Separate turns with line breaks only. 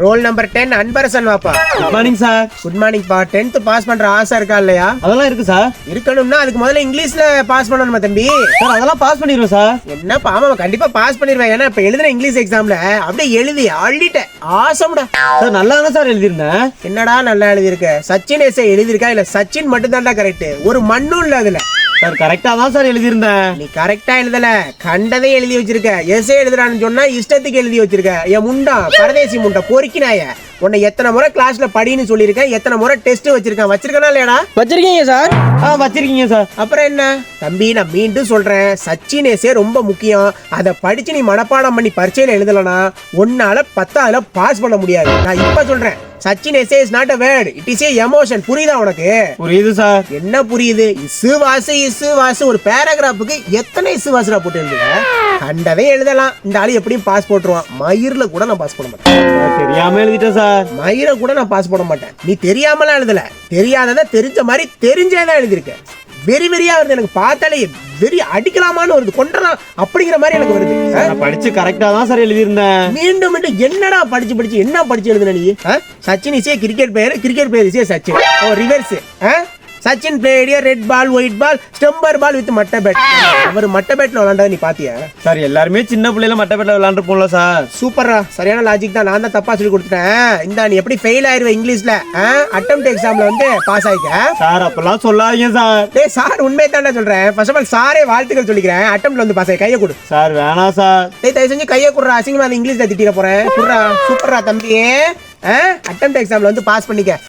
Roll number 10 Anbarasan வாப்பா.
Good morning sir.
Good morning பா. 10th pass பண்ற ஆசை இருக்கா இல்லையா?
அதெல்லாம் இருக்கு சார்.
இருக்கணும்னா அதுக்கு முதல்ல இங்கிலீஷ்ல பாஸ் பண்ணணுமா தம்பி?
சார் அதெல்லாம் பாஸ் பண்ணிடுவோம் சார்.
என்னப்பா ஆமா கண்டிப்பா பாஸ் பண்ணிடுவேன். ஏன்னா இப்ப எழுதுன இங்கிலீஷ் எக்ஸாம்ல அப்படியே எழுதி அள்ளிட்டேன். ஆசைடா
சார் நல்லா தானே சார் எழுதியிருந்தேன்.
என்னடா நல்லா எழுதியிருக்க? சச்சின் எஸ்ஏ எழுதியிருக்கா இல்ல சச்சின் மட்டும் தான்டா கரெக்ட்? ஒரு மண்ணும் இல்ல அதுல.
சார் கரெக்டா தான் சார் எழுதியிருந்தேன்.
நீ கரெக்டா எழுதல, கண்டதே எழுதி வச்சிருக்க. எஸ்ஏ எழுதுறான்னு சொன்னா இஷ்டத்துக்கு எழுதி வச்சிருக்க. என் முண்டா பரதேசி முண்டா பொறுக்கினாய. உன்னை எத்தனை முறை கிளாஸ்ல படின்னு சொல்லியிருக்கேன், எத்தனை முறை டெஸ்ட் வச்சிருக்கனா இல்லையாடா?
வச்சிருக்கீங்க சார். வச்சிருக்கீங்க சார்.
அப்புறம் என்ன தம்பி, நான் மீண்டும் சொல்றேன், சச்சின் எஸ்ஏ ரொம்ப முக்கியம். அதை படிச்சு நீ மனப்பாடம் பண்ணி பரீட்சையில எழுதலனா உன்னால 10ஆல பாஸ் பண்ண முடியாது. நான் இப்ப சொல்றேன், Sachin S A is not a word, it is a emotion. புரியுதா உனக்கு?
புரியுது சார்.
என்ன புரியுது? இசு வாசு ஒரு பேராகிராஃபுக்கு எத்தனை இசு வாசுடா போட்டு எழுதுங்க. கண்டவே எழுதலாம். இந்த ஆளு எப்படியும் பாஸ் போட்டுருவான். மயிர்ல கூட நான் பாஸ் பண்ண மாட்டேன்.
தெரியாம எழுதிட்டேன் சார்.
மயிர கூட நான் பாஸ் பண்ண மாட்டேன். நீ தெரியாமலாம் எழுதல, தெரியாததை தெரிஞ்ச மாதிரி தெரிஞ்சேதான் எழுதிருக்க. வெறியா வருது எனக்கு. பார்த்தாலே வெறி அடிக்கலாமான்னு வருது, கொண்டலாம் அப்படிங்கிற மாதிரி எனக்கு வருது.
நான் படிச்சு கரெக்டா தான் சார் எழுதியிருந்தேன்.
மீண்டும் என்னடா படிச்சு என்ன படிச்சு எழுதுன நீ? Sachin is a cricket player is a Sachin. Reverse. Sachin player red ball white ball stumper ball with மட்ட பேட். அவர் மட்ட பேட்ல விளையாண்டது நீ பாத்தியா?
சார் எல்லாருமே சின்ன பிள்ளைல மட்ட பேட்ல விளையாண்டுருப்போம்ல சார்.
சூப்பரா, சரியான லாஜிக் தான். நான் தான் தப்பா சொல்லி கொடுத்துட்டேன். இந்த நீ எப்படி ஃபெயில் ஆயிருவ இங்கிலீஷ்ல? அட்டெம்ப்ட் எக்ஸாம்ல வந்து பாஸ் ஆயிக்க
சார். அப்பெல்லாம் சொல்லாதீங்க சார்.
டேய் சார் உண்மையை தானே சொல்றேன். ஃபர்ஸ்ட் ஆஃப் ஆல் சாரே வாழ்த்துக்கள் சொல்லிக்கிறேன். அட்டெம்ப்ட்ல வந்து பாஸ் ஆயி கையை கொடு
சார். வேணாம் சார்.
டேய் தயவு செஞ்சு கையை குடுறா. அசிங்கமா இங்கிலீஷ்ல திட்டிட போறேன். குடுறா. சூப்பரா தம்பி. அட்டெம்ப்ட் எக்ஸாம்ல வந்து பாஸ் பண்ணிக்க.